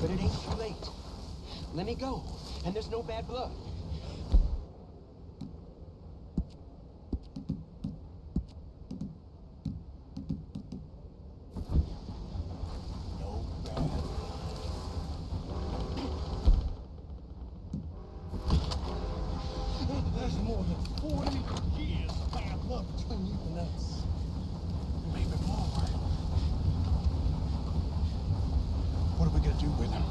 But it ain't too late. Let me go, and there's no bad blood. No bad. There's more than 40 years of bad blood between you and us. Maybe more. What are we gonna do with him?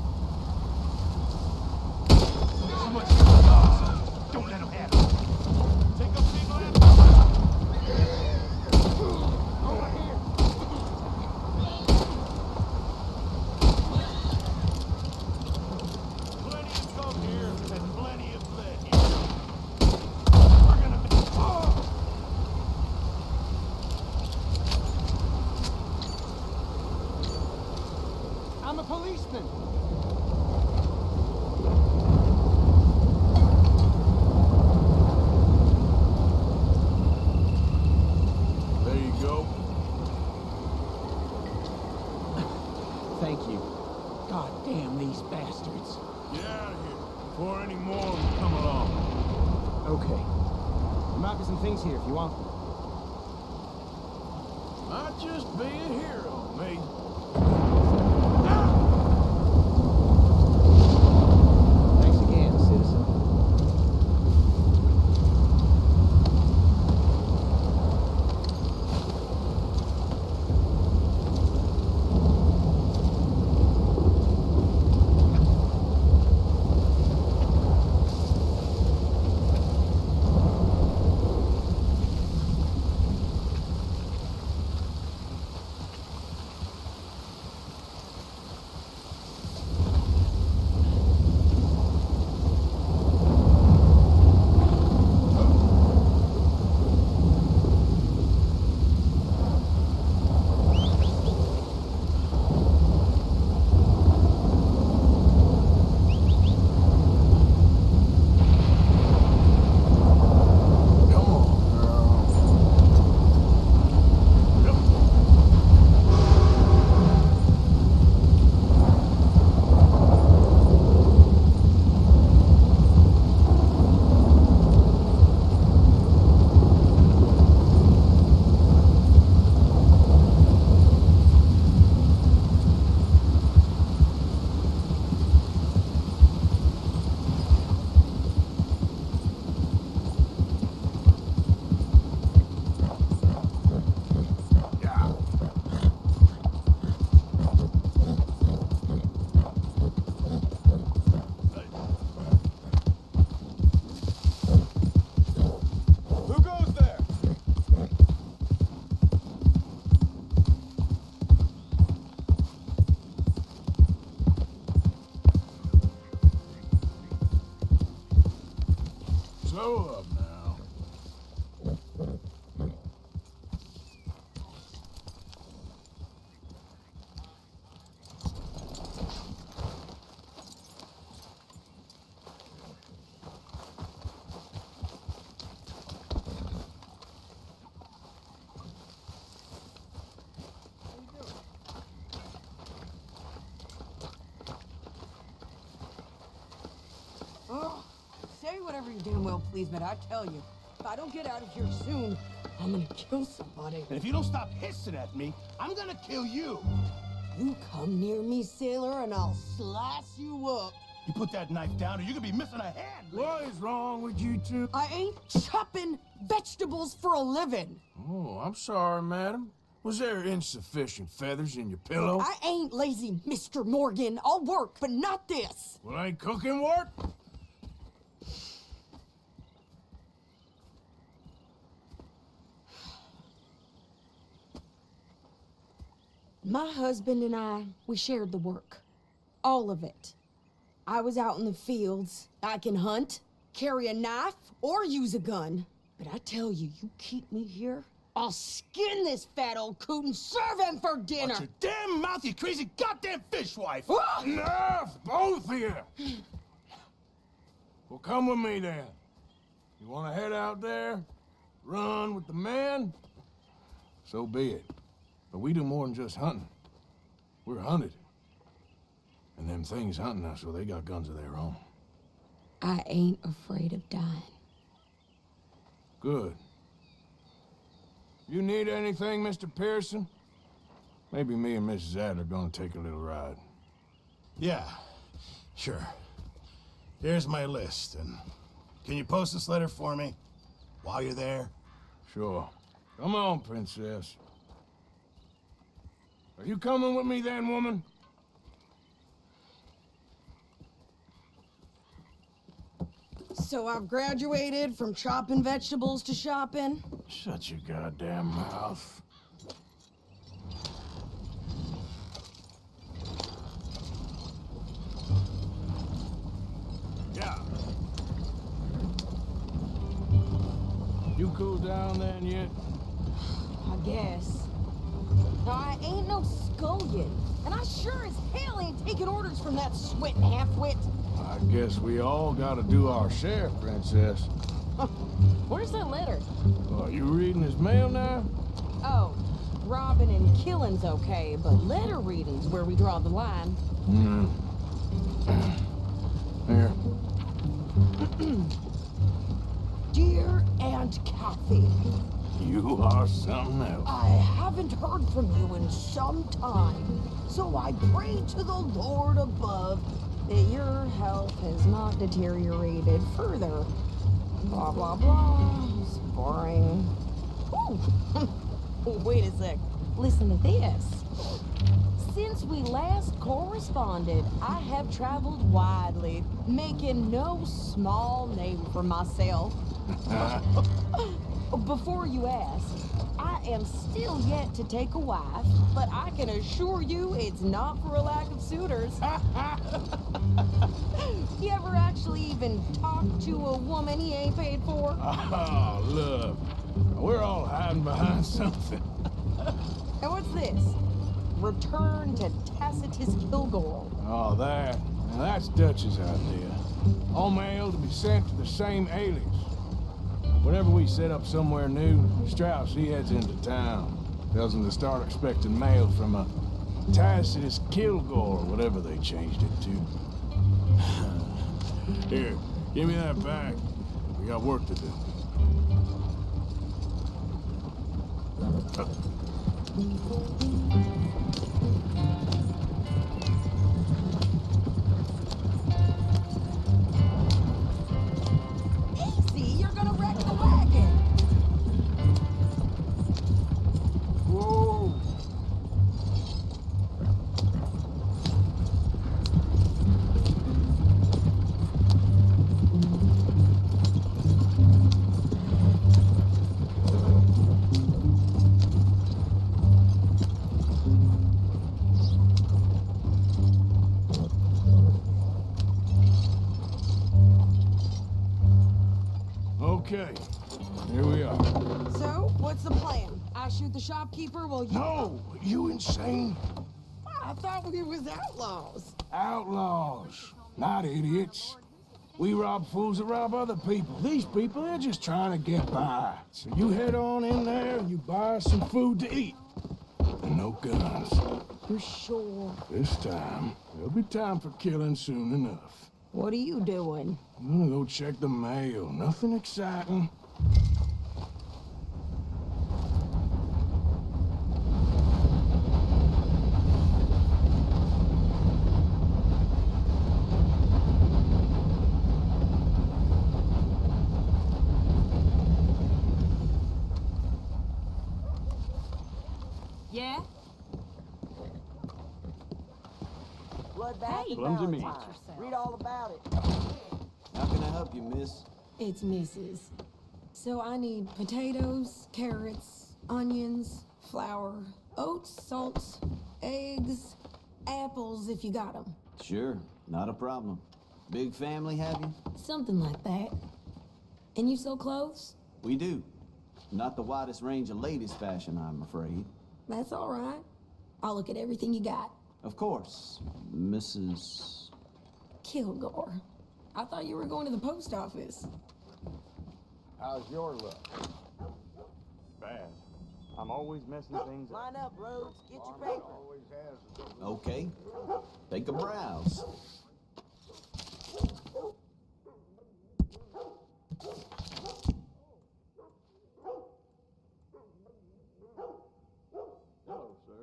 Someone's got dogs. Don't let him have it. Take up big land. Over here. Plenty of come here and plenty of fled here. We're gonna be... I'm a policeman. There you go. Thank you. God damn these bastards. Get out of here before any more of them come along. Okay. There might be some things here if you want them. Might just be a hero, me. Thanks again, citizen. Slow up now. Oh, say whatever you damn well please, but I tell you, if I don't get out of here soon, I'm gonna kill somebody. And if you don't stop hissing at me, I'm gonna kill you. You come near me, sailor, and I'll slice you up. You put that knife down or you're gonna be missing a hand. What is wrong with you two? I ain't chopping vegetables for a living. Oh, I'm sorry, madam. Was there insufficient feathers in your pillow? I ain't lazy, Mr. Morgan. I'll work, but not this. Well, ain't cooking work? My husband and I, we shared the work. All of it. I was out in the fields. I can hunt, carry a knife, or use a gun. But I tell you, you keep me here, I'll skin this fat old coot and serve him for dinner. Watch your damn mouth, you crazy goddamn fishwife. Enough, both of you. Well, come with me then. You want to head out there, run with the men? So be it. But we do more than just hunting. We're hunted. And them things hunting us, well, they got guns of their own. I ain't afraid of dying. Good. You need anything, Mr. Pearson? Maybe me and Mrs. Adler are gonna take a little ride. Yeah, sure. Here's my list, and can you post this letter for me while you're there? Sure. Come on, princess. Are you coming with me then, woman? So I've graduated from chopping vegetables to shopping? Shut your goddamn mouth. Yeah. You cooled down then yet? I guess. Now, I ain't no scullion, and I sure as hell ain't taking orders from that sweating half-wit. I guess we all gotta do our share, princess. Where's that letter? Are you reading his mail now? Oh, robbing and killing's okay, but letter reading's where we draw the line. Here. Dear Aunt Kathy, You are something else. I haven't heard from you in some time, so I pray to the Lord above that your health has not deteriorated further. Blah, blah, blah. It's boring. Ooh. Wait a sec. Listen to this. Since we last corresponded, I have traveled widely, making no small name for myself. Before you ask, I am still yet to take a wife, but I can assure you it's not for a lack of suitors. You ever actually even talk to a woman he ain't paid for? Oh, look. We're all hiding behind something. And what's this? Return to Tacitus Kilgore. Oh, that. Now, that's Dutch's idea. All mail to be sent to the same alias. Whenever we set up somewhere new, Strauss, he heads into town. Tells them to start expecting mail from a Tacitus Kilgore, whatever they changed it to. Here, give me that back. We got work to do. Easy, you're gonna wreck the wagon. Whoa! Okay, here we are. So, what's the plan? I shoot the shopkeeper while you... No, you insane? I thought we was outlaws. Outlaws, not idiots. We rob fools that rob other people. These people, they're just trying to get by. So you head on in there and you buy us some food to eat. And no guns. You sure? This time, there'll be time for killing soon enough. What are you doing? I'm gonna go check the mail. Nothing exciting. Yeah? Bloodbath and Clumsy me. Valentine's. Read all about it. How can I help you, miss? It's Mrs. So I need potatoes, carrots, onions, flour, oats, salts, eggs, apples if you got them. Sure, not a problem. Big family, have you? Something like that. And you sell clothes? We do. Not the widest range of ladies' fashion, I'm afraid. That's all right. I'll look at everything you got. Of course, Mrs. Kilgore. I thought you were going to the post office. How's your luck? Bad. I'm old. always messing things up. Line up, Rhodes. Get your paper. Always has. Okay. Take a browse. Hello, sir.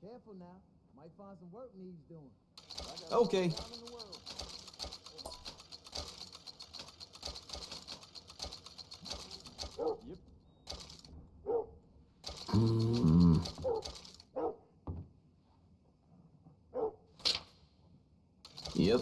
Careful now. Might find some work needs doing. Okay. Yep. Yep.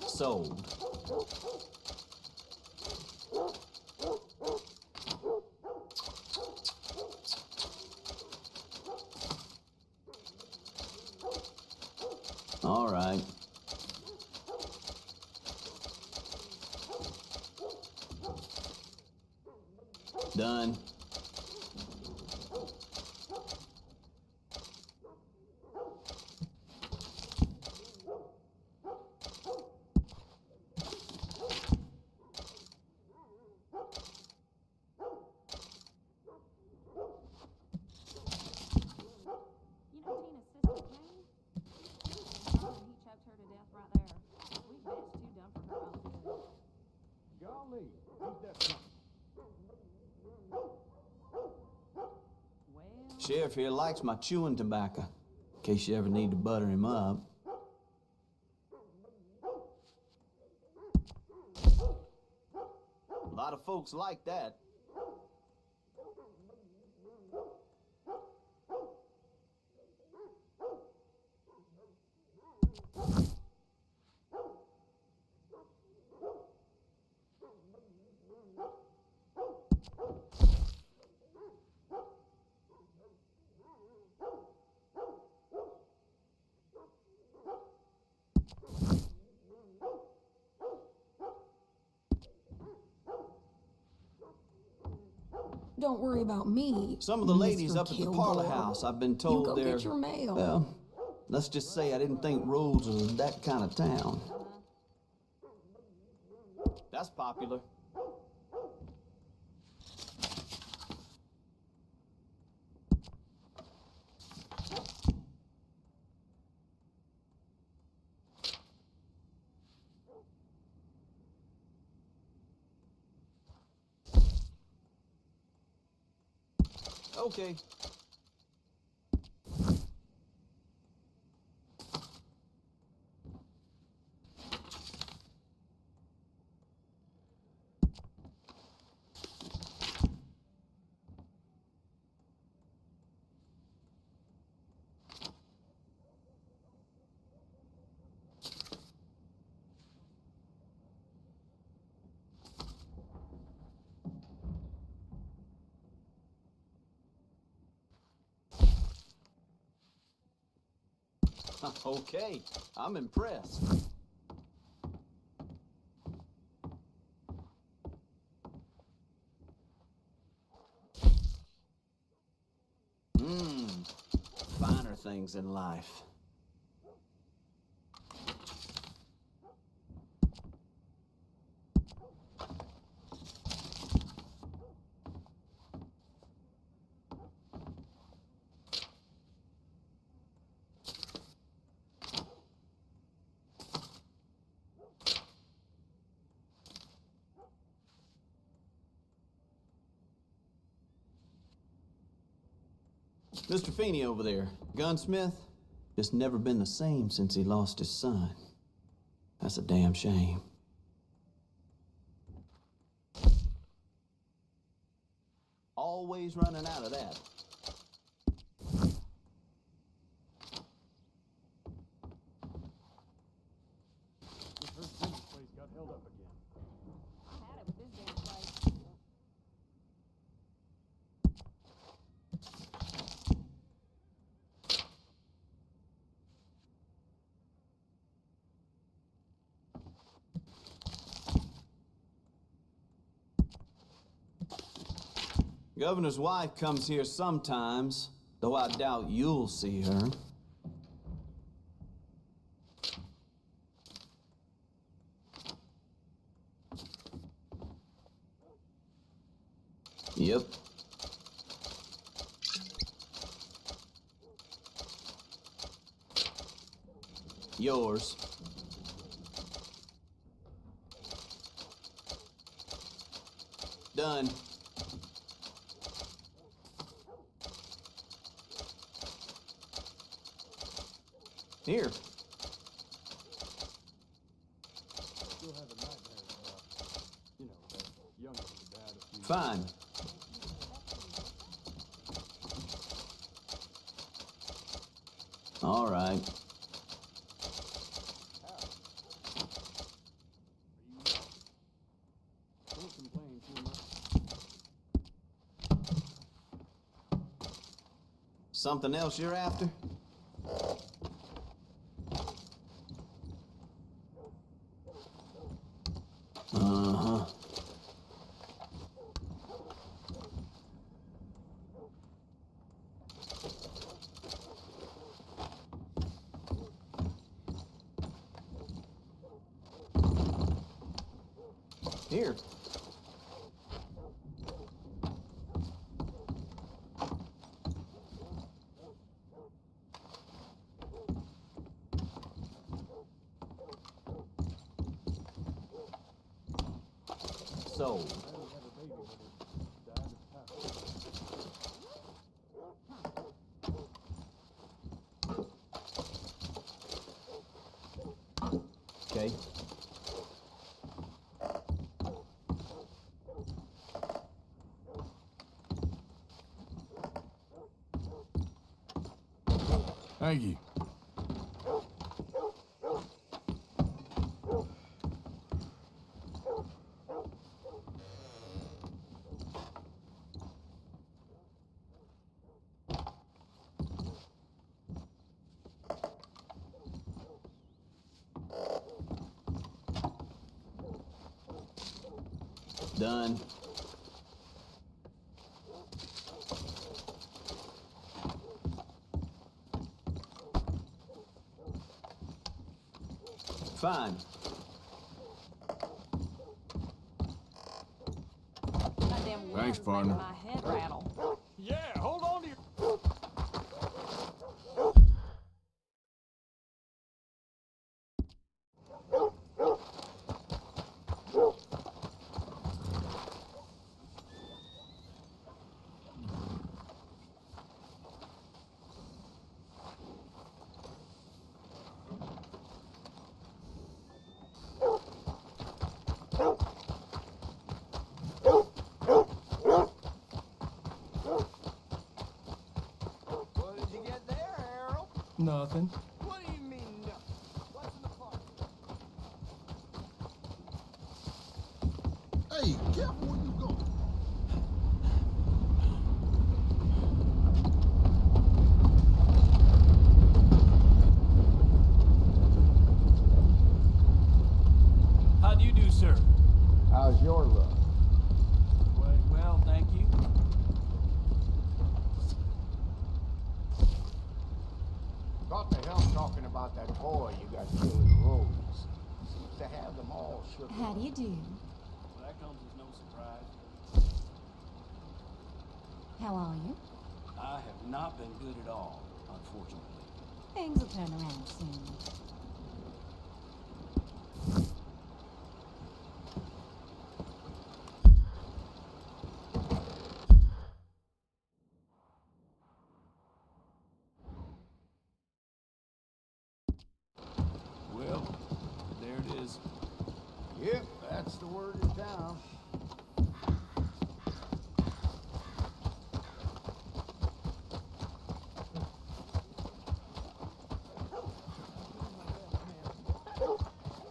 Sold. All right. Done. You know Tina's sister Jane? He choked her to death right there. Sweet bitch, too dumb for her own good. Golly, ain't that something? Well, Sheriff here likes my chewing tobacco, in case you ever need to butter him up. A lot of folks like that. Don't worry about me. Some of the ladies Mr. up at the Kilgore. parlor house, I've been You told go they're... get your mail. Well, let's just say I didn't think Rhodes was that kind of town. That's popular. Okay. Okay, I'm impressed. Finer things in life. Mr. Feeney over there, gunsmith, just never been the same since he lost his son. That's a damn shame. Always running out of that. This first Jimmy's place got held up again. I had it with this damn place. Governor's wife comes here sometimes. Though I doubt you'll see her. Yep. Yours. Done. Here. Still have a nightmare about, that younger dad a few Fine. All right. Don't complain too much. Something else you're after? Uh-huh. Here. So, okay. Thank you. Done. Fine. Goddamn Thanks, wind's partner. making my head rattle. Yeah, hold on to your... What did you get there, Harold? Nothing. What do you mean, no? What's in the park? Hey, careful where you go. How do you do, sir? How's your luck? Quite well, thank you. Got the hell talking about that boy you got killed in the roads. Seems to have them all shook. How do you do? Well, that comes as no surprise. How are you? I have not been good at all, unfortunately. Things will turn around soon. Well, there it is. Yep, that's the word in town.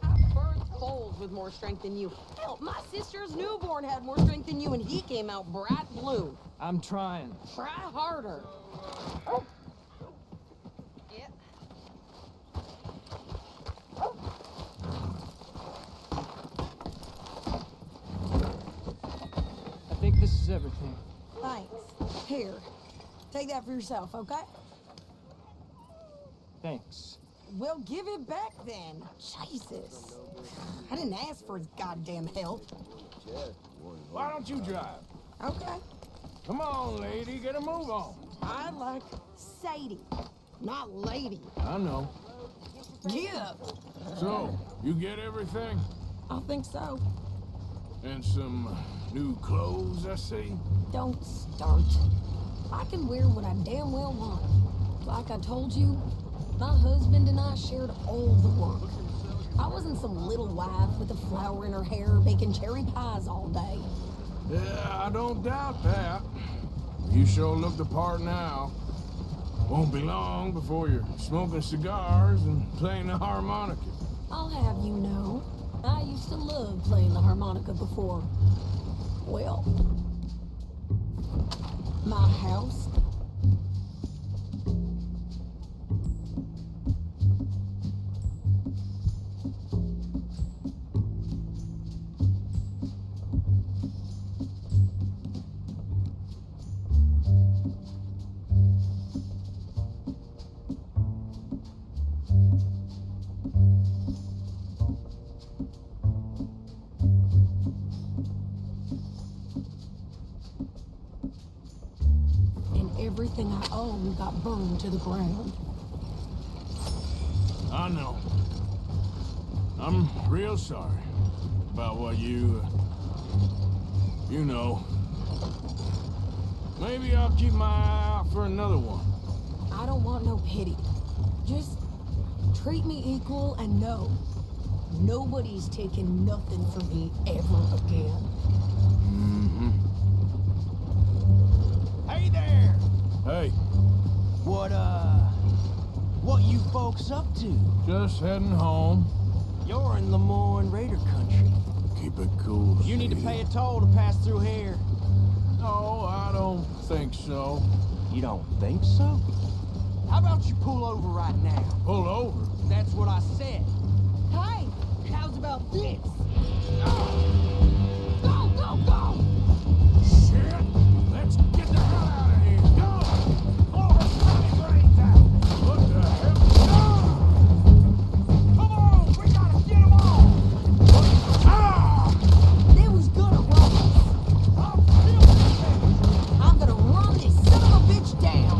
I birthed foals with more strength than you. Hell, my sister's newborn had more strength than you, and he came out bright blue. I'm trying. Try harder. Yep. I think this is everything. Thanks. Here, Take that for yourself, okay? Thanks. Well, give it back then. Jesus. I didn't ask for his goddamn help. Why don't you drive? Okay. Come on, lady, get a move on. I like Sadie, not lady. I know. Yeah. So, you get everything? I think so. And some new clothes, I see? Don't start. I can wear what I damn well want. Like I told you, my husband and I shared all the work. I wasn't some little wife with a flower in her hair baking cherry pies all day. Yeah, I don't doubt that. You sure look the part now. Won't be long before you're smoking cigars and playing the harmonica. I'll have you know, I used to love playing the harmonica before. Well, my house. Everything I own got burned to the ground. I know. I'm real sorry about what you know. Maybe I'll keep my eye out for another one. I don't want no pity. Just treat me equal and know nobody's taking nothing from me ever again. Mm-hmm. Hey there! Hey, What you folks up to? just heading home. You're in Lemoyne Raider country. Keep it cool. You need to Sadie. pay a toll to pass through here. No, I don't think so. You don't think so? How about you pull over right now? Pull over. That's what I said. Hey, how's about this? Go, go, go! Shit! Let's get the hell out of here. Go! Oh, brains out. What the hell? Come on, we gotta get them all! Ah! They was gonna run us. I'm gonna run this son of a bitch down.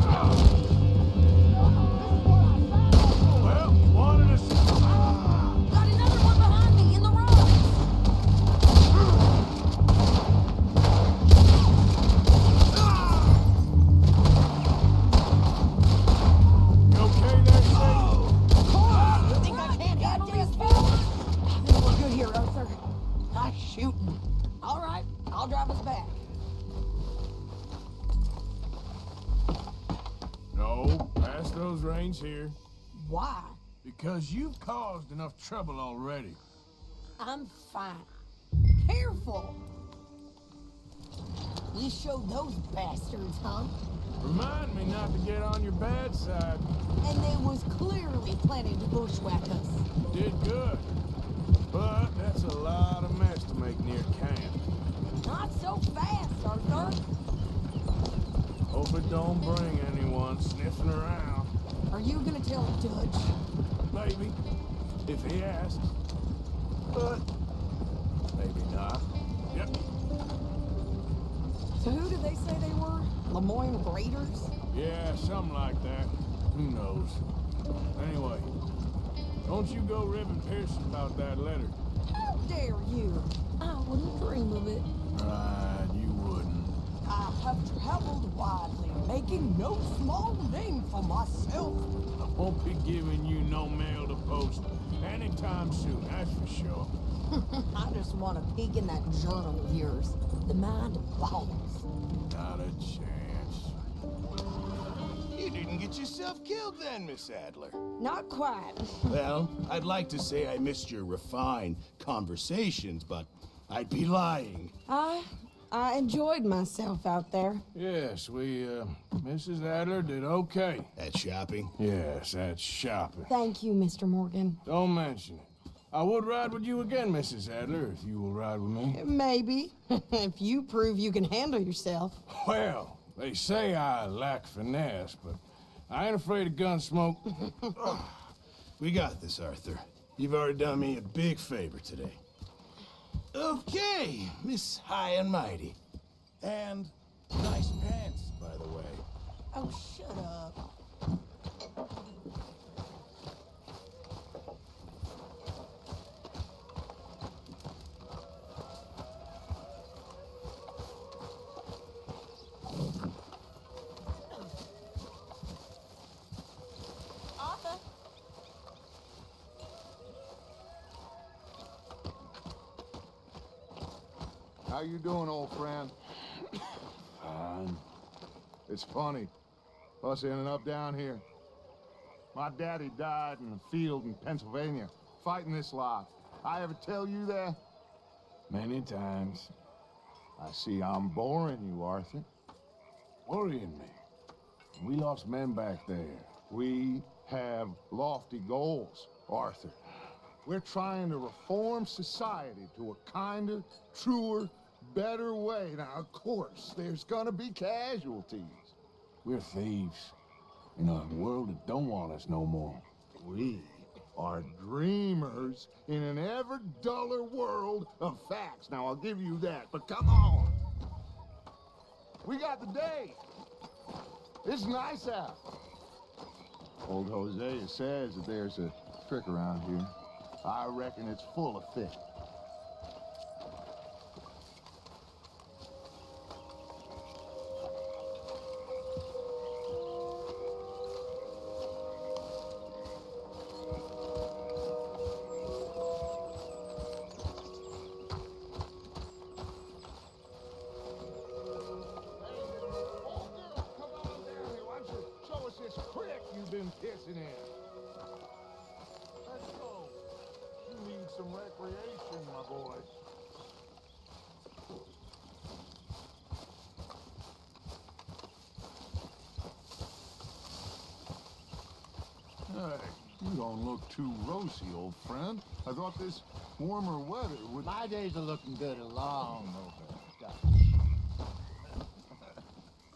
Well, you wanted us. Got another one behind me in the road. You okay there, Sadie? You think I can't handle this, Phil? I think we're good here, Arthur. Nice shooting. All right, I'll drive us back. No, pass those reins here. Why? Because you've caused enough trouble already. I'm fine. Careful. You showed those bastards, huh? Remind me not to get on your bad side. And they was clearly planning to bushwhack us. Did good. But that's a lot of mess to make near camp. Not so fast, Arthur. Hope it don't bring anyone sniffing around. Are you gonna tell Dutch? Maybe, if he asks. But maybe not. Yep. So who did they say they were? Lemoyne Raiders? Yeah, something like that. Who knows? Anyway, don't you go ribbing Pearson about that letter. How dare you? I wouldn't dream of it. Right, you wouldn't. I have traveled widely, making no small name for myself. I won't be giving you no mail to post anytime soon, that's for sure. I just want to peek in that journal of yours. The mind of bones. Not a chance. You didn't get yourself killed then, Miss Adler. Not quite. Well, I'd like to say I missed your refined conversations, but I'd be lying. I enjoyed myself out there. Yes, Mrs. Adler did okay. At shopping? Yes, that's shopping. Thank you, Mr. Morgan. Don't mention it. I would ride with you again, Mrs. Adler, if you will ride with me. Maybe. If you prove you can handle yourself. Well, They say I lack finesse, but I ain't afraid of gun smoke. We got this, Arthur. You've already done me a big favor today. Okay, Miss High and Mighty. And nice pants, by the way. Oh, shut up. Arthur? How you doing, old friend? Fine. It's funny, us ending up down here. My daddy died in the field in Pennsylvania, fighting this lot. I ever tell you that? Many times. I see I'm boring you, Arthur. Worrying me. We lost men back there. We have lofty goals, Arthur. We're trying to reform society to a kinder, truer, better way. Now, of course, there's gonna be casualties. We're thieves. In a world that don't want us no more. We are dreamers in an ever duller world of facts. Now, I'll give you that, but come on. We got the day. It's nice out. Old Hosea says that there's a trick around here. I reckon it's full of fish. Been pissing in. Let's go. You need some recreation, my boy. Hey, you don't look too rosy, old friend. I thought this warmer weather would... My days are looking good along over.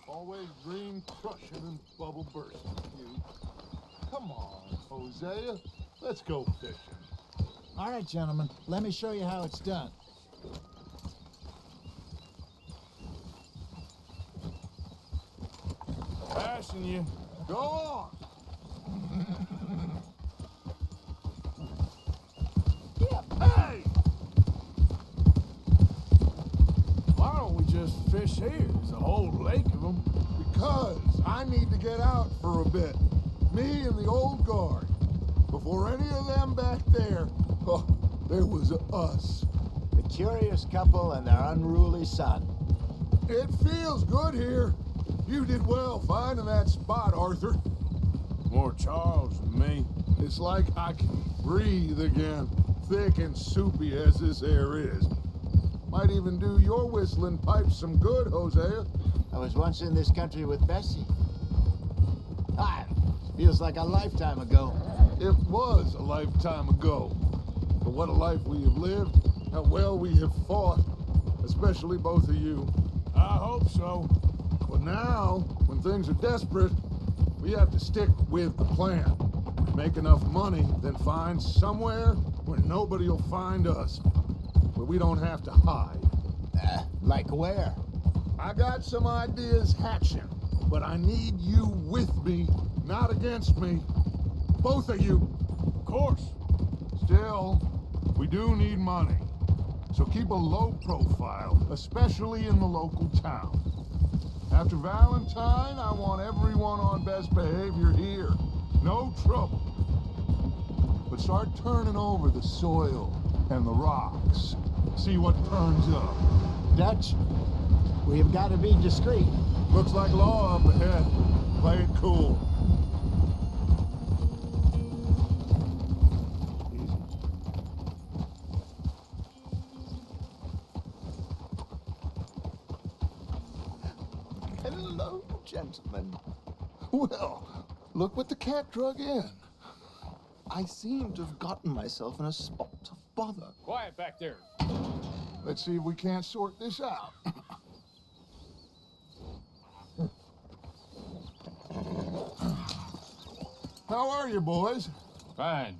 Always dream crushing and bubble bursting, you. Come on, Hosea. Let's go fishing. All right, gentlemen. Let me show you how it's done. Passing you. Go on. Hey! Why don't we just fish here? There's a whole lake of them. Because I need to get out for a bit. Me and the old guard. Before any of them back there, oh, there was us. The curious couple and their unruly son. It feels good here. You did well finding that spot, Arthur. More Charles than me. It's like I can breathe again, thick and soupy as this air is. Might even do your whistling pipes some good, Hosea. I was once in this country with Bessie. Feels like a lifetime ago. It was a lifetime ago. But what a life we have lived, how well we have fought, especially both of you. I hope so. But now, when things are desperate, we have to stick with the plan. Make enough money, then find somewhere where nobody will find us. Where we don't have to hide. Like where? I got some ideas hatching, but I need you with me, not against me. Both of you. Of course. Still, we do need money. So keep a low profile, especially in the local town. After Valentine, I want everyone on best behavior here. No trouble. But start turning over the soil and the rocks. See what turns up. Dutch, we have got to be discreet. Looks like law up ahead. Play it cool. Hello, gentlemen. Well, look what the cat drug in. I seem to have gotten myself in a spot of bother. Quiet back there. Let's see if we can't sort this out. How are you, boys? Fine.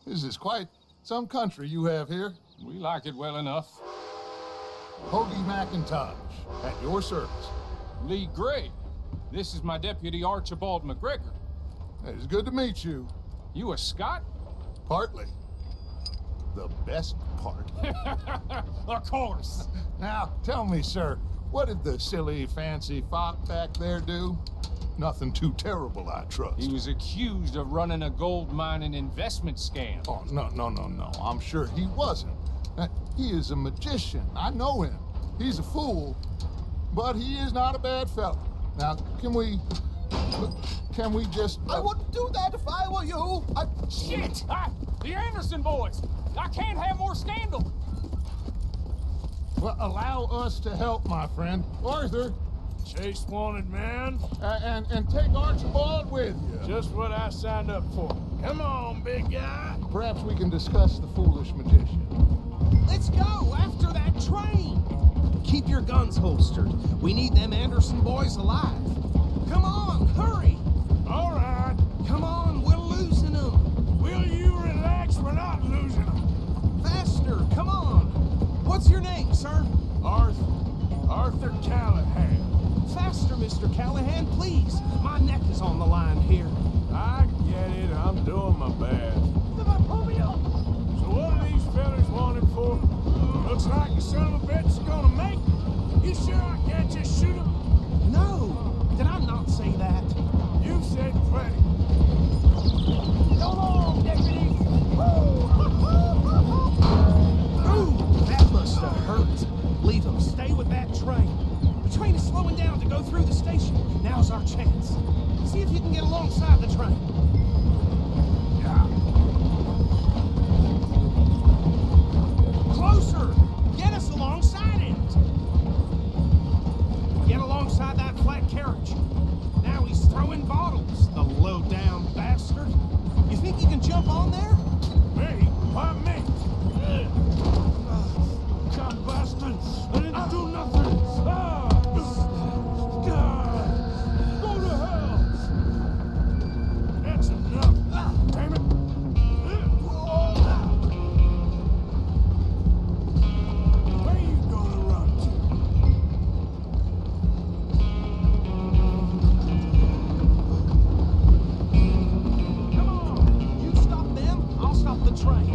This is quite some country you have here. We like it well enough. Hoagie McIntosh, at your service. Lee Gray. This is my deputy, Archibald McGregor. It's good to meet you. You a Scot? Partly. The best part. Of course. Now, tell me, sir, what did the silly, fancy fop back there do? Nothing too terrible, I trust. He was accused of running a gold mining investment scam. Oh, no. I'm sure he wasn't. He is a magician. I know him. He's a fool, but he is not a bad fellow. Now, can we just... I wouldn't do that if I were you. Shit! The Anderson boys! I can't have more scandal! Well, allow us to help, my friend. Arthur, Chase wanted man. and take Archibald with you. Just what I signed up for. Come on, big guy. Perhaps we can discuss the foolish magician. Let's go after that train. Keep your guns holstered. We need them Anderson boys alive. Come on, hurry. All right. Come on, we're losing them. Will you relax? We're not losing them. Faster, come on. What's your name, sir? Arthur Callahan. Faster, Mr. Callahan, please. My neck is on the line here. I get it. I'm doing my best. So what are these fellas wanted for? Looks like the son of a bitch is gonna make it. You sure I can't just shoot him? No, did I not say that? You've said plenty. Come on, deputy. Ooh, that must have hurt. Leave them. Stay with that train. The train is slowing down to go through the station. Now's our chance. See if you can get alongside the train. Closer! Get us alongside it! Get alongside that flat carriage. Now he's throwing bottles, the low-down bastard. You think you can jump on there? Me? Why me? God, bastard! I didn't do nothing! God! Go to hell! That's enough! Damn it! Where you gonna run to? Come on! You stop them, I'll stop the train.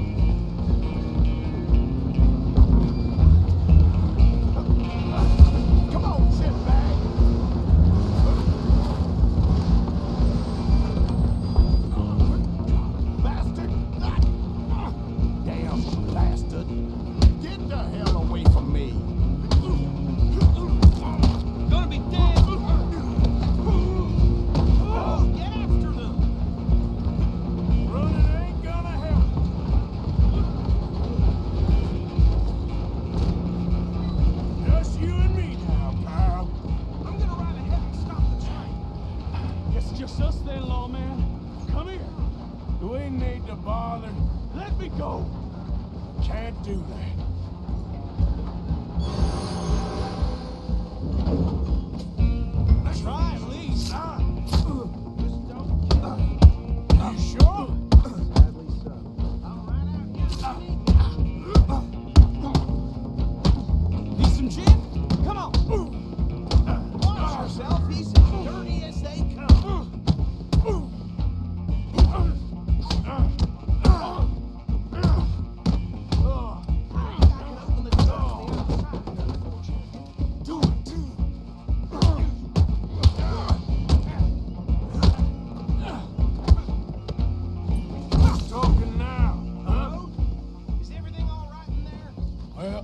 Come on, shitbag! Bastard! Damn bastard! Get the hell away from me! Gonna be dead! Oh, get after them! Running ain't gonna help. Just you and me now, pal. I'm gonna ride ahead and stop the train. It's just us then, lawman. Come here. Do we need to bother? Let me go. Can't do that. Try at least. Just don't kill me. You sure? Sadly so. I'm right out here. Need some gin? Come on. Watch yourself. He's as dirty as they come. I can open the door on the outside, unfortunately. Do it. Who's talking now? Huh? Is everything all right in there? Well,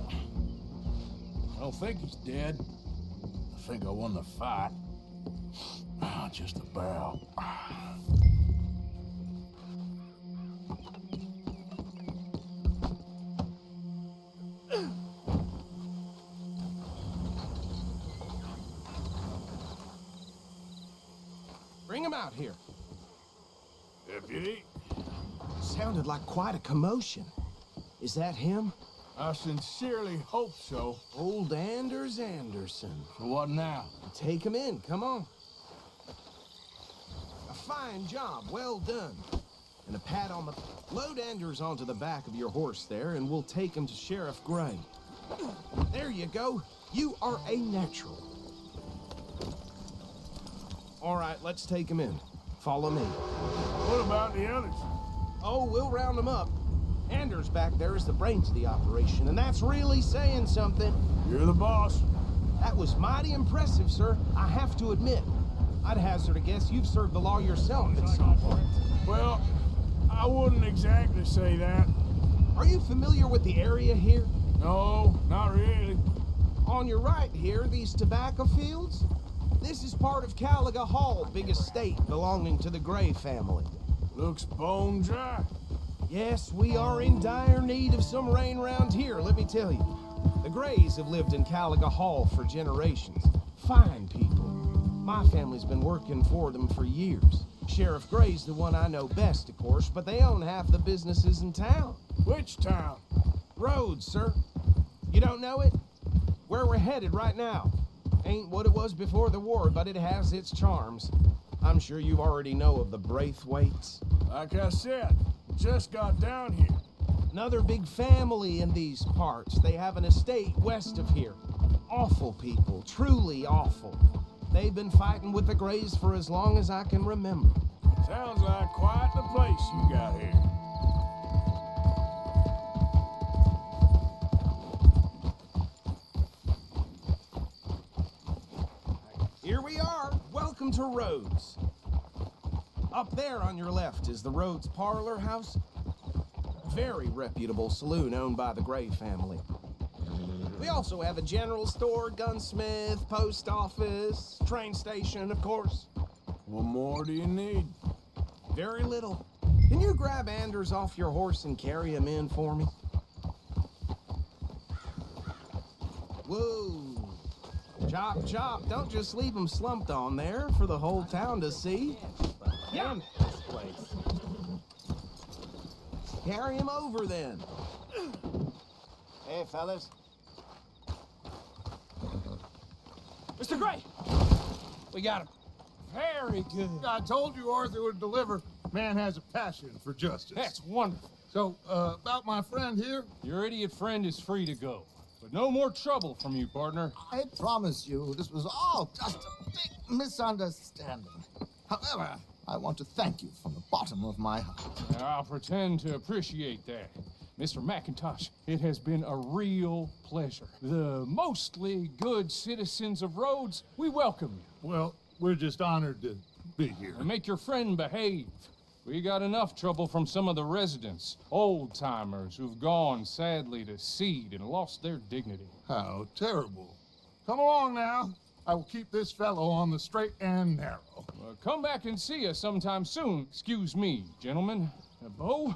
I don't think he's dead. I think I won the fight. Just about. Bring him out here. Deputy, Sounded like quite a commotion. Is that him? I sincerely hope so. Old Anders Anderson. So what now? Take him in, come on. A Fine job, well done. And a pat on the... Load Anders onto the back of your horse there, and we'll take him to Sheriff Gray. There you go. You are a natural. All right, let's take him in. Follow me. What about the others? Oh, we'll round them up. Anders back there is the brains of the operation, and that's really saying something. You're the boss. That was mighty impressive, sir. I have to admit. I'd hazard a guess you've served the law yourself at some point. Well, I wouldn't exactly say that. Are you familiar with the area here? No, not really. On your right here, these tobacco fields? This is part of Caliga Hall, big estate belonging to the Gray family. Looks bone dry. Yes, we are in dire need of some rain round here, let me tell you. The Grays have lived in Caliga Hall for generations. Fine people. My family's been working for them for years. Sheriff Gray's the one I know best, of course, but they own half the businesses in town. Which town? Rhodes, sir. You don't know it? Where we're headed right now. Ain't what it was before the war, but it has its charms. I'm sure you already know of the Braithwaites. Like I said, just got down here. Another big family in these parts. They have an estate west of here. Awful people, truly awful. They've been fighting with the Grays for as long as I can remember. Sounds like quite the place you got here. Here we are. Welcome to Rhodes. Up there on your left is the Rhodes Parlor House. Very reputable saloon owned by the Gray family. We also have a general store, gunsmith, post office, train station, of course. What more do you need? Very little. Can you grab Anders off your horse and carry him in for me? Whoa. Chop, chop. Don't just leave him slumped on there for the whole town to see. Yeah. This place. Carry him over then. Hey, fellas. Mr. Gray! We got him. Very good. I told you Arthur would deliver. Man has a passion for justice. That's wonderful. So, about my friend here? Your idiot friend is free to go. But no more trouble from you, partner. I promise you, this was all just a big misunderstanding. However, I want to thank you from the bottom of my heart. I'll pretend to appreciate that. Mr. McIntosh, it has been a real pleasure. The mostly good citizens of Rhodes, we welcome you. Well, we're just honored to be here. And make your friend behave. We got enough trouble from some of the residents, old-timers who've gone, sadly, to seed and lost their dignity. How terrible. Come along now. I will keep this fellow on the straight and narrow. Come back and see us sometime soon. Excuse me, gentlemen. Bo,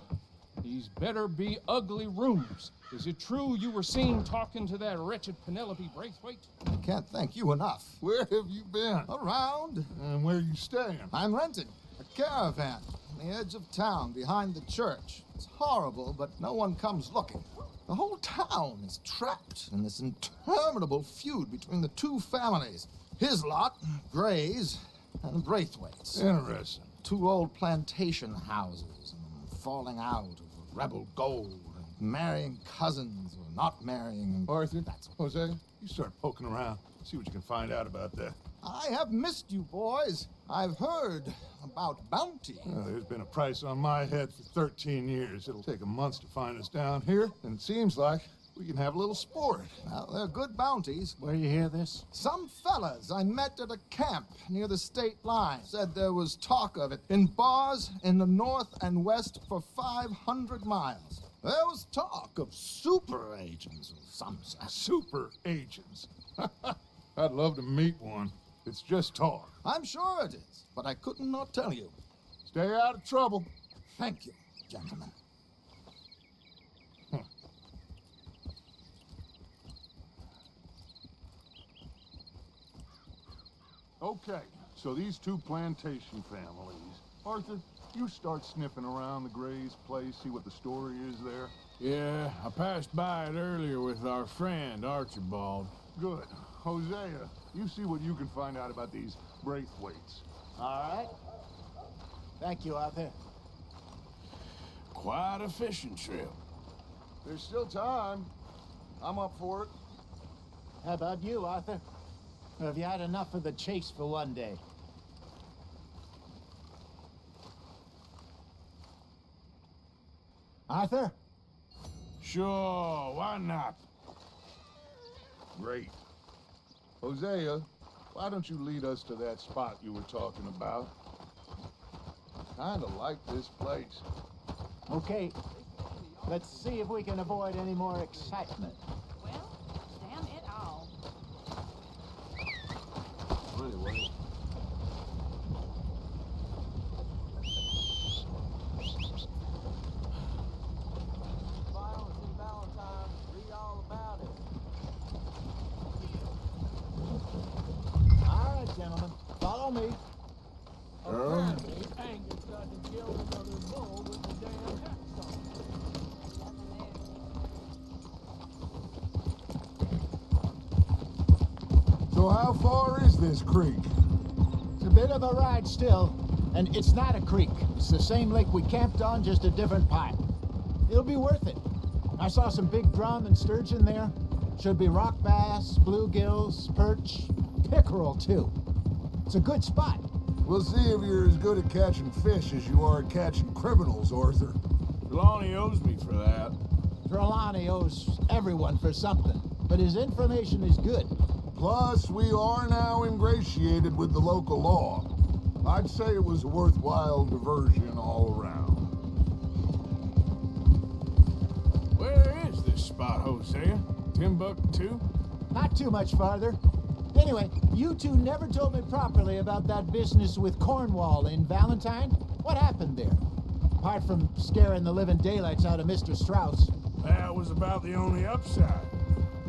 these better be ugly rumors. Is it true you were seen talking to that wretched Penelope Braithwaite? I can't thank you enough. Where have you been? Around. And where are you staying? I'm renting a caravan on the edge of town behind the church. It's horrible, but no one comes looking. The whole town is trapped in this interminable feud between the two families. His lot, Grays, and Braithwaite's. Interesting. Two old plantation houses, and falling out of rebel gold, and marrying cousins or not marrying. Arthur, Jose, you start poking around. See what you can find out about that. I have missed you, boys. I've heard about bounty. There's been a price on my head for 13 years. It'll take a month to find us down here, and it seems like we can have a little sport. Well, they're good bounties. Where you hear this? Some fellas I met at a camp near the state line said there was talk of it in bars in the north and west for 500 miles. There was talk of super agents of some sort. Super agents. I'd love to meet one. It's just talk. I'm sure it is, but I couldn't not tell you. Stay out of trouble. Thank you, gentlemen. Okay, so these two plantation families. Arthur, you start sniffing around the Gray's place, see what the story is there. Yeah, I passed by it earlier with our friend, Archibald. Good. Hosea, you see what you can find out about these Braithwaites. All right. Thank you, Arthur. Quite a fishing trip. There's still time. I'm up for it. How about you, Arthur? Or have you had enough of the chase for one day? Arthur? Sure, why not? Great. Hosea, why don't you lead us to that spot you were talking about? Kinda like this place. Okay. Let's see if we can avoid any more excitement. Well, damn it all. Anyway. Violence in Valentine. Read all about it. All right, gentlemen. Follow me. Apparently, Angus got to kill another bull with the damn hacksaw. So how far is this creek? It's a bit of a ride still, and it's not a creek. It's the same lake we camped on, just a different pipe. It'll be worth it. I saw some big drum and sturgeon there. Should be rock bass, bluegills, perch, pickerel too. It's a good spot. We'll see if you're as good at catching fish as you are at catching criminals, Arthur. Trelawney owes me for that. Trelawney owes everyone for something, but his information is good. Plus, we are now ingratiated with the local law. I'd say it was a worthwhile diversion all around. Where is this spot, Hosea? Timbuktu? Not too much farther. Anyway, you two never told me properly about that business with Cornwall in Valentine. What happened there? Apart from scaring the living daylights out of Mr. Strauss. That was about the only upside.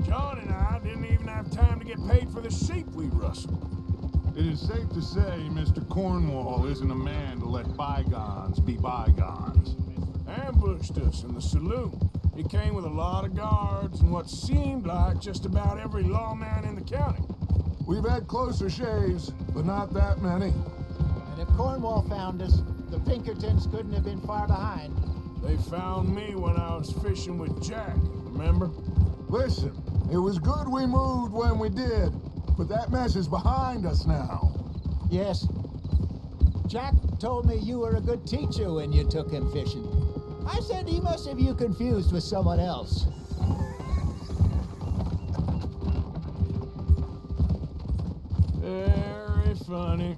John and I didn't even have time to get paid for the sheep we rustled. It is safe to say Mr. Cornwall isn't a man to let bygones be bygones. Ambushed us in the saloon. He came with a lot of guards and what seemed like just about every lawman in the county. We've had closer shaves, but not that many. And if Cornwall found us, the Pinkertons couldn't have been far behind. They found me when I was fishing with Jack, remember? Listen, it was good we moved when we did, but that mess is behind us now. Yes. Jack told me you were a good teacher when you took him fishing. I said he must have you confused with someone else. Very funny.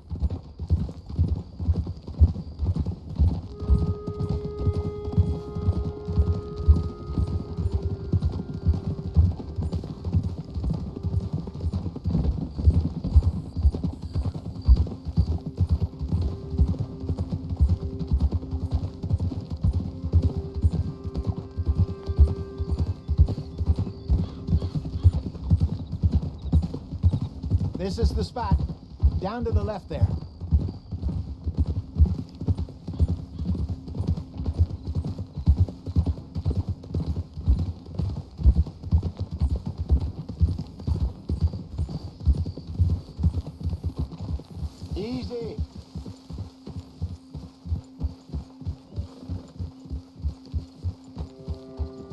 This is the spot. Down to the left there. Easy.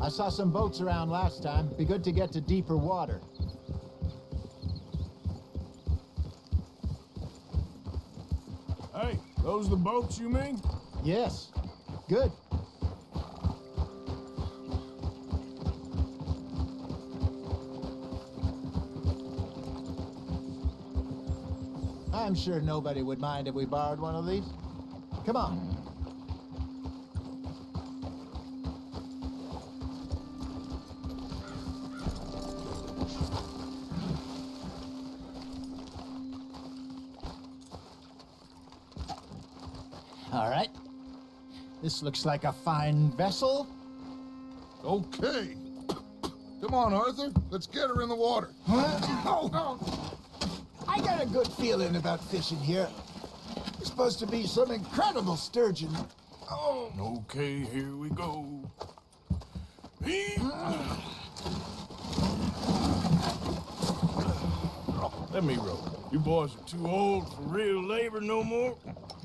I saw some boats around last time. Be good to get to deeper water. Hey, those the boats you mean? Yes. Good. I'm sure nobody would mind if we borrowed one of these. Come on. All right. This looks like a fine vessel. Okay. Come on, Arthur. Let's get her in the water. I got a good feeling about fishing here. It's supposed to be some incredible sturgeon. Oh. Okay, here we go. Let me row. You boys are too old for real labor no more.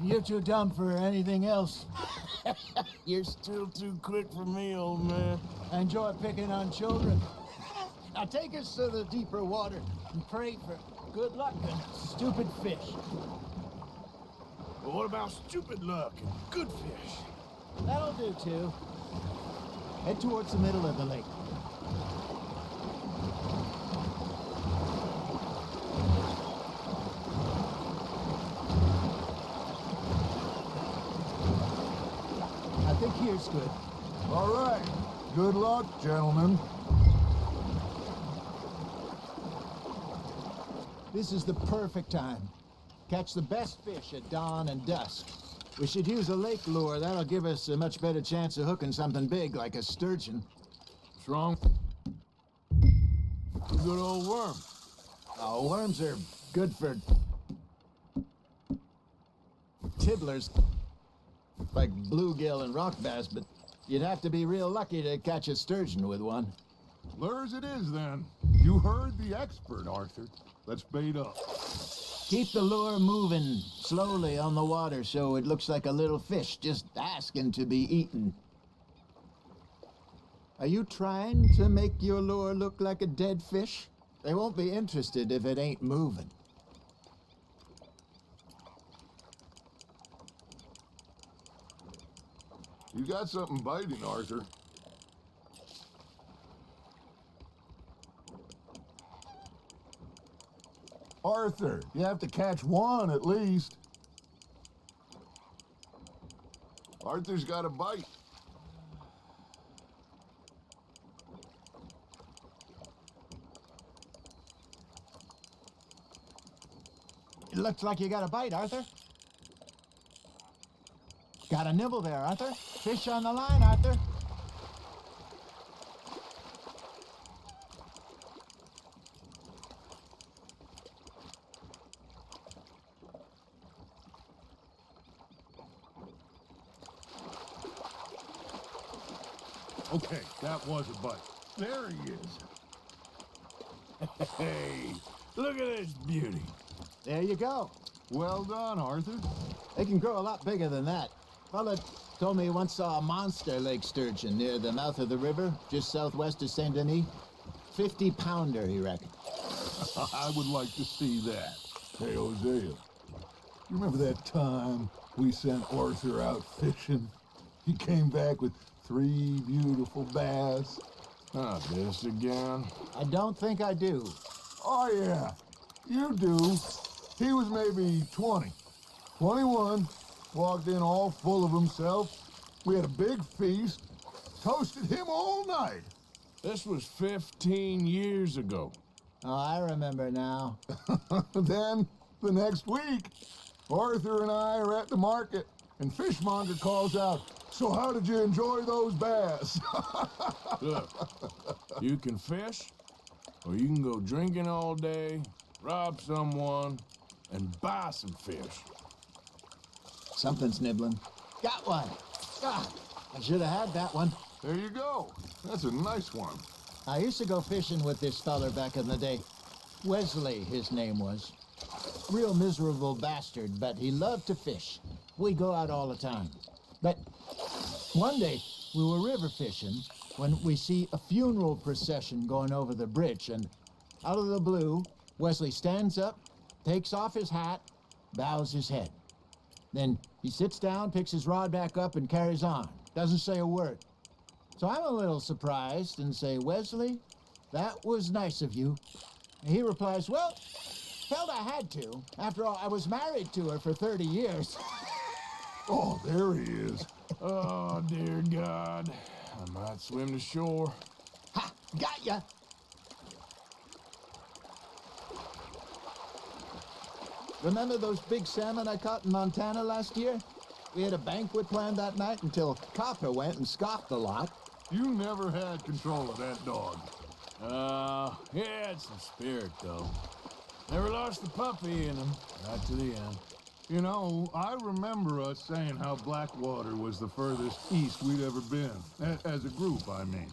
You're too dumb for anything else. You're still too quick for me, old man. I enjoy picking on children. Now take us to the deeper water and pray for good luck and stupid fish. But what about stupid luck and good fish? That'll do, too. Head towards the middle of the lake. I think here's good. All right. Good luck, gentlemen. This is the perfect time. Catch the best fish at dawn and dusk. We should use a lake lure. That'll give us a much better chance of hooking something big like a sturgeon. What's wrong? A good old worm. Oh, worms are good for tibblers, like bluegill and rock bass, but you'd have to be real lucky to catch a sturgeon with one. Lures it is, then. You heard the expert, Arthur. Let's bait up. Keep the lure moving slowly on the water so it looks like a little fish just asking to be eaten. Are you trying to make your lure look like a dead fish? They won't be interested if it ain't moving. You got something biting, Arthur. Arthur, you have to catch one at least. Arthur's got a bite. It looks like you got a bite, Arthur. Got a nibble there, Arthur. Fish on the line, Arthur. Okay, that was a bite. There he is. Hey, look at this beauty. There you go. Well done, Arthur. They can grow a lot bigger than that. Fella told me he once saw a monster lake sturgeon near the mouth of the river, just southwest of Saint Denis. 50-pounder, he reckoned. I would like to see that. Hey, Hosea, you remember that time we sent Arthur out fishing? He came back with 3 beautiful bass. Ah, this again? I don't think I do. Oh, yeah, you do. He was maybe 20, 21, walked in all full of himself. We had a big feast, toasted him all night. This was 15 years ago. Oh, I remember now. Then, the next week, Arthur and I are at the market, and Fishmonger calls out, "So how did you enjoy those bass?" Look, you can fish, or you can go drinking all day, rob someone, and buy some fish. Something's nibbling. Got one. Ah, I should have had that one. There you go. That's a nice one. I used to go fishing with this feller back in the day. Wesley, his name was. Real miserable bastard, but he loved to fish. We go out all the time. But one day, we were river fishing when we see a funeral procession going over the bridge, and out of the blue, Wesley stands up, takes off his hat, bows his head. Then he sits down, picks his rod back up, and carries on. Doesn't say a word. So I'm a little surprised and say, "Wesley, that was nice of you." And he replies, "Well, felt I had to. After all, I was married to her for 30 years. Oh, there he is. Oh, dear God. I might swim to shore. Ha! Got ya! Remember those big salmon I caught in Montana last year? We had a banquet planned that night until Copper went and scoffed a lot. You never had control of that dog. He had some spirit, though. Never lost the puppy in him, right to the end. You know, I remember us saying how Blackwater was the furthest east we'd ever been. As a group, I mean.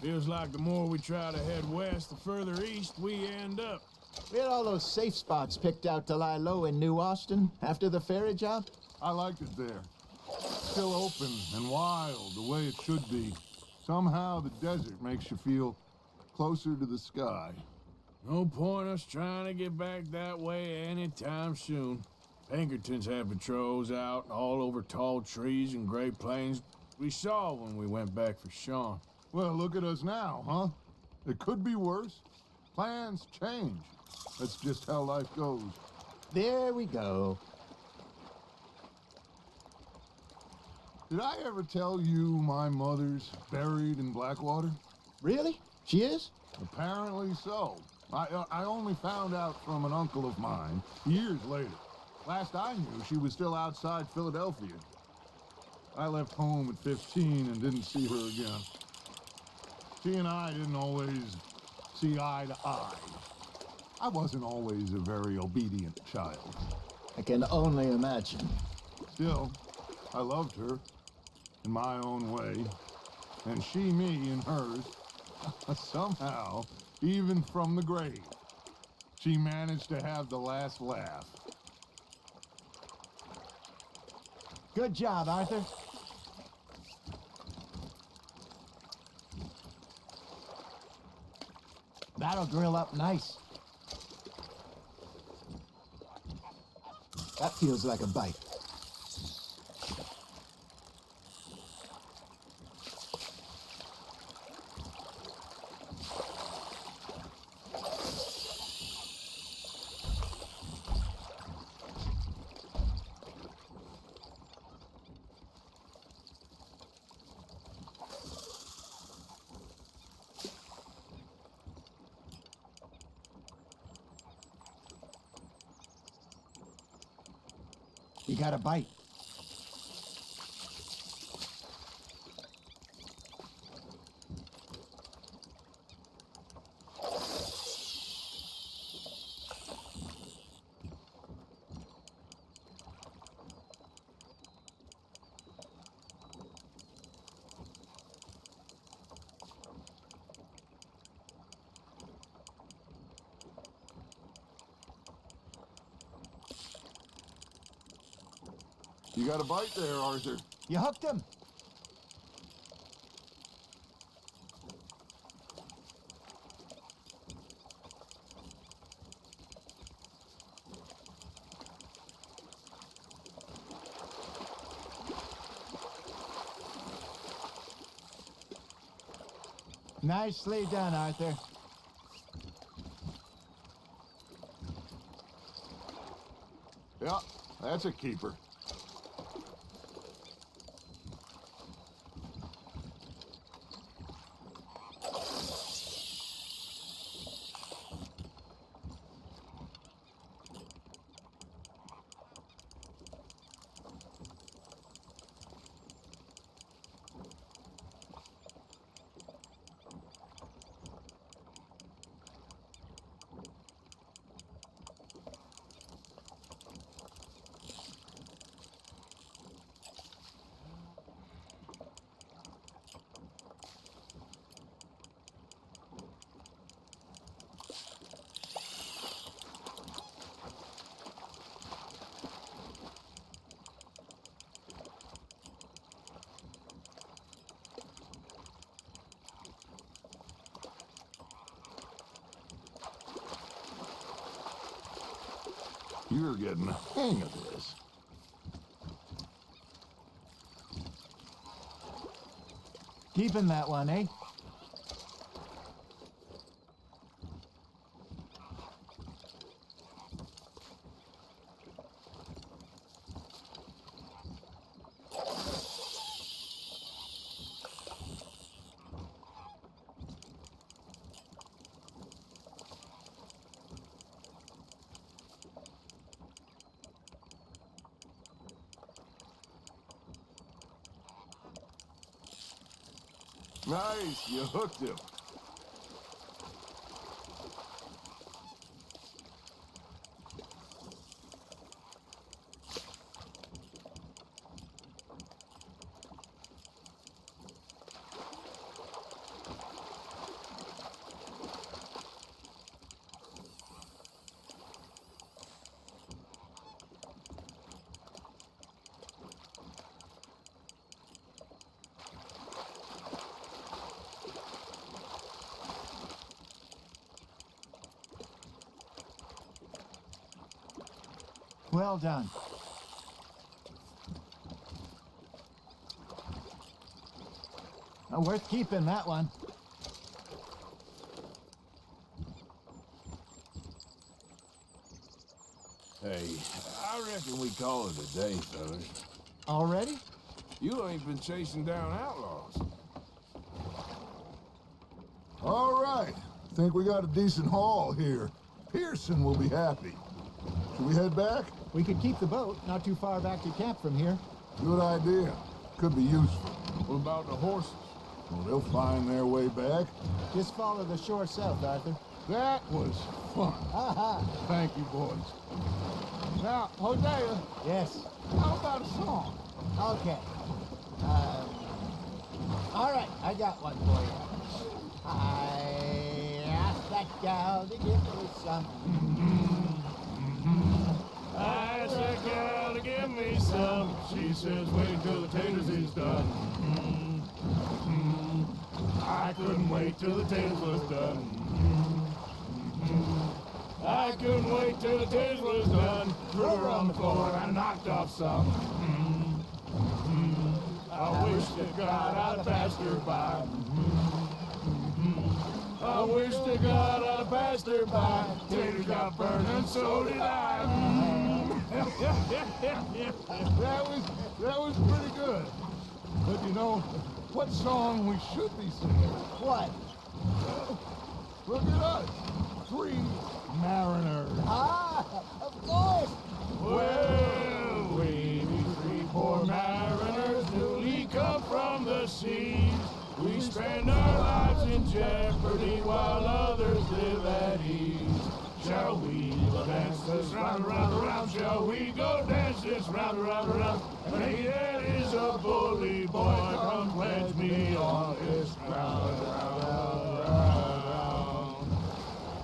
Feels like the more we try to head west, the further east we end up. We had all those safe spots picked out to lie low in New Austin after the ferry job. I liked it there. Still open and wild, the way it should be. Somehow the desert makes you feel closer to the sky. No point us trying to get back that way anytime soon. Pinkertons had patrols out all over tall trees and Great Plains. We saw when we went back for Sean. Well, look at us now, huh? It could be worse. Plans change. That's just how life goes. There we go. Did I ever tell you my mother's buried in Blackwater? Really? She is? Apparently so. I only found out from an uncle of mine years later. Last I knew, she was still outside Philadelphia. I left home at 15 and didn't see her again. She and I didn't always see eye to eye. I wasn't always a very obedient child. I can only imagine. Still, I loved her in my own way, and she me in hers. Somehow, even from the grave, she managed to have the last laugh. Good job, Arthur. That'll grill up nice. That feels like a bite. You got a bite. You got a bite there, Arthur. You hooked him. Nicely done, Arthur. Yeah, that's a keeper. You're getting the hang of this. Keeping that one, eh? Nice, you hooked him. Well done. Worth keeping, that one. Hey, I reckon we call it a day, fellas. Already? You ain't been chasing down outlaws. All right. Think we got a decent haul here. Pearson will be happy. Should we head back? We could keep the boat not too far back to camp from here. Good idea. Could be useful. What about the horses? Well, they'll find their way back. Just follow the shore south, Arthur. That was fun. Aha! Thank you, boys. Now, Hosea, Yes. how about a song? Okay. All right, I got one for you. I asked that gal to give me some. I asked that gal to give me some. She says, wait till the taters is done. I couldn't wait till the taters was done. I couldn't wait till the taters was done. Threw her on the floor and I knocked off some. I wish to God I'd passed her by. I wish to God I'd have passed her by. Taters got burned and so did I. That was pretty good. But you know, what song we should be singing? What? Look at us. 3 mariners. Ah, of course. Well, we be 3 poor mariners newly come from the seas. We spend our lives in jeopardy while others live at ease. Shall we go dance this round, around, around? Shall we go dance this round, around, around? And he that is a bully boy, come pledge me on this ground, round, round, round.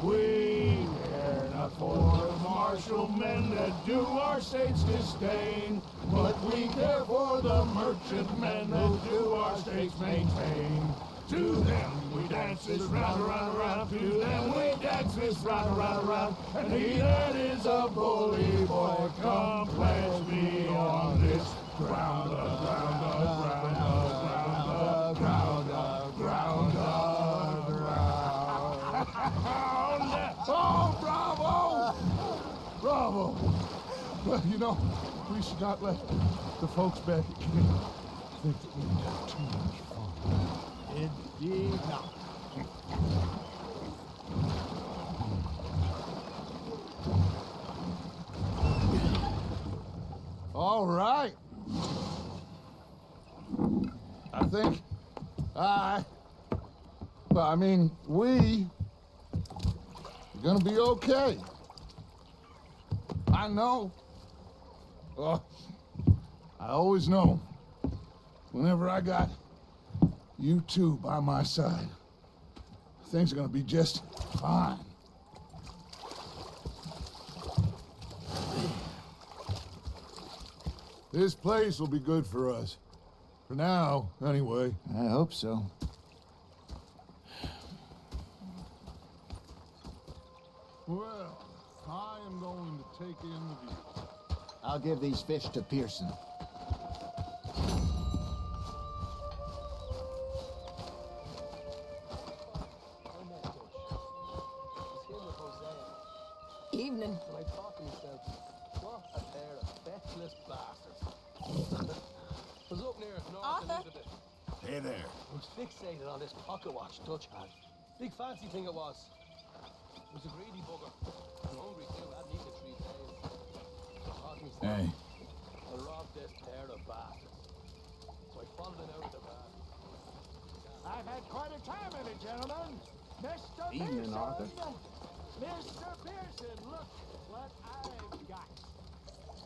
We care not for the martial men that do our state's disdain, but we care for the merchant men that do our states maintain. To them we dance this round, around, around. To them we dance this round, around, around. And he that is a bully boy, come pledge me on this ground, ground, ground, ground, ground, ground, ground. Oh, bravo! Bravo! Well, you know, we should not let the folks back at camp think that we had too much fun. Indeed not. All right. I think we are gonna be okay. I know. I always know. Whenever I got you two by my side, things are gonna be just fine. This place will be good for us. For now, anyway. I hope so. Well, I am going to take in the view. I'll give these fish to Pearson. Evening. When I talk to myself, what a pair of feckless bastards. Was up near north Arthur? Elizabeth. Hey there. I was fixated on this pocket watch Dutch had. Big fancy thing it was. It was a greedy bugger. I'm hungry too. I hadn't eaten in 3 days. I thought to myself, Hey. I'll rob this pair of bastards. So I followed it out of the van. I've had quite a time of it, gentlemen. Mr. Evening, Pearson. Arthur. Mr. Pearson, look what I've got.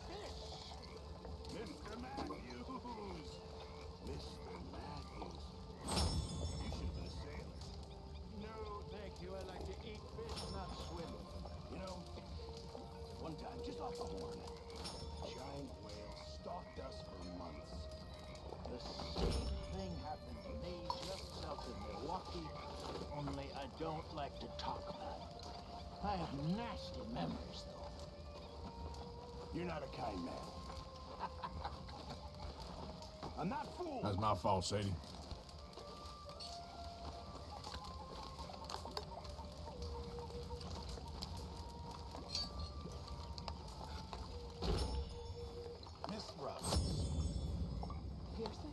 Fish. Mr. Matthews! Mr. Matthews. You should have been a sailor. No, thank you. I like to eat fish, not swim. You know, one time, just off the horn, a giant whale stalked us for months. The same thing happened to me just south of Milwaukee, only I don't like to talk about it. I have nasty memories, though. You're not a kind man. I'm not fooled. That's my fault, Sadie. Miss Roberts. Pearson?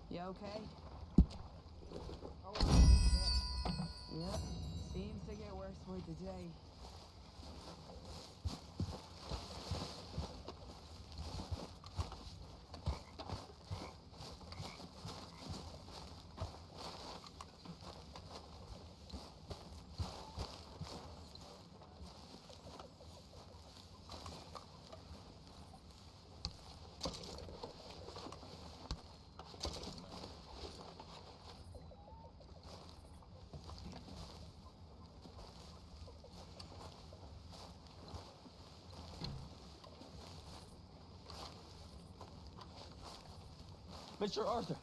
You okay? Yep. Seems to get worse for today. Mr. Arthur,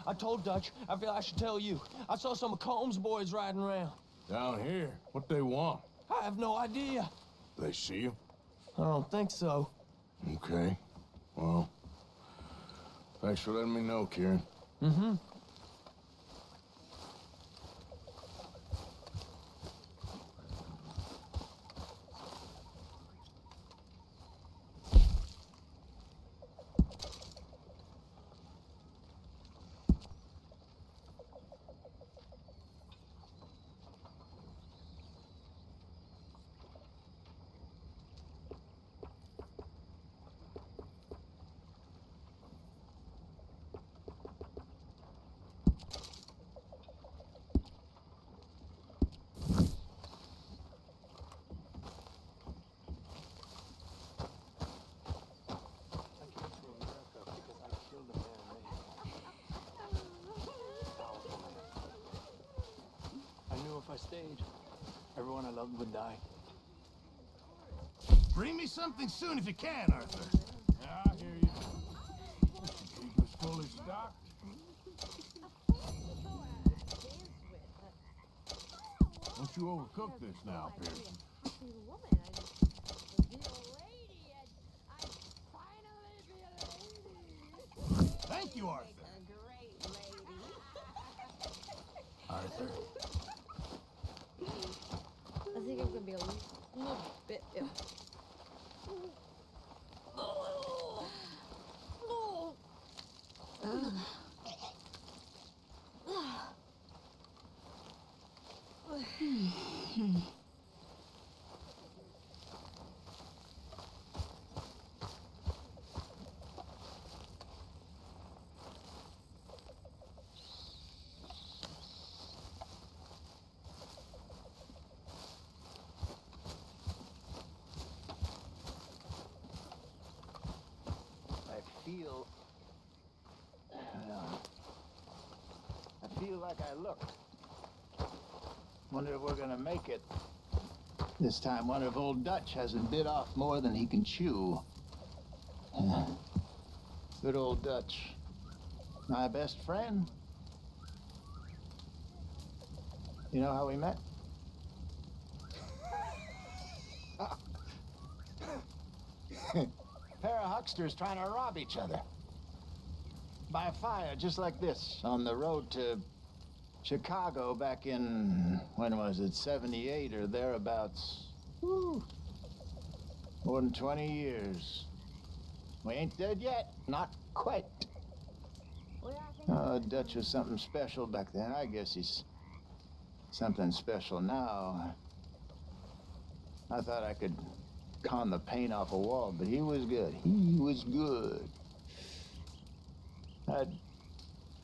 I told Dutch, I feel I should tell you. I saw some of Combs' boys riding around. Down here? What they want? I have no idea. They see you? I don't think so. Okay. Well, thanks for letting me know, Kieran. Mm-hmm. If I stayed, everyone I loved would die. Bring me something soon if you can, Arthur. Yeah, I hear you. Keep us fully stocked. Don't you overcook this now, Pearson. Thank you, Arthur. Arthur. I think I'm gonna be a little bit ill. I feel like I look. Wonder if we're gonna make it. This time, wonder if old Dutch hasn't bit off more than he can chew. Good old Dutch. My best friend. You know how we met? Pair of hucksters trying to rob each other. By a fire just like this on the road to Chicago back in, when was it, 78 or thereabouts. Woo. More than 20 years. We ain't dead yet. Not quite. Dutch was something special back then. I guess he's something special now. I thought I could con the paint off a wall, but he was good. He was good. I'd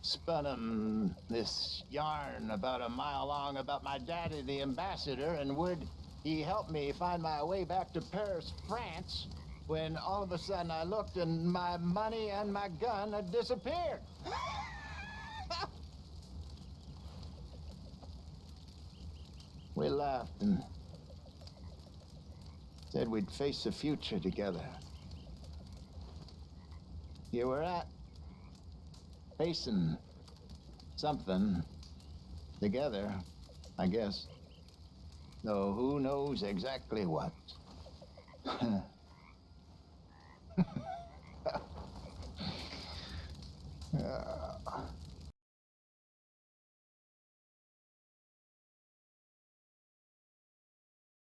spun him this yarn about a mile long about my daddy, the ambassador, and would he help me find my way back to Paris, France, when all of a sudden I looked and my money and my gun had disappeared. We laughed and said we'd face the future together. Here we're at, facing something together, I guess. Though who knows exactly what.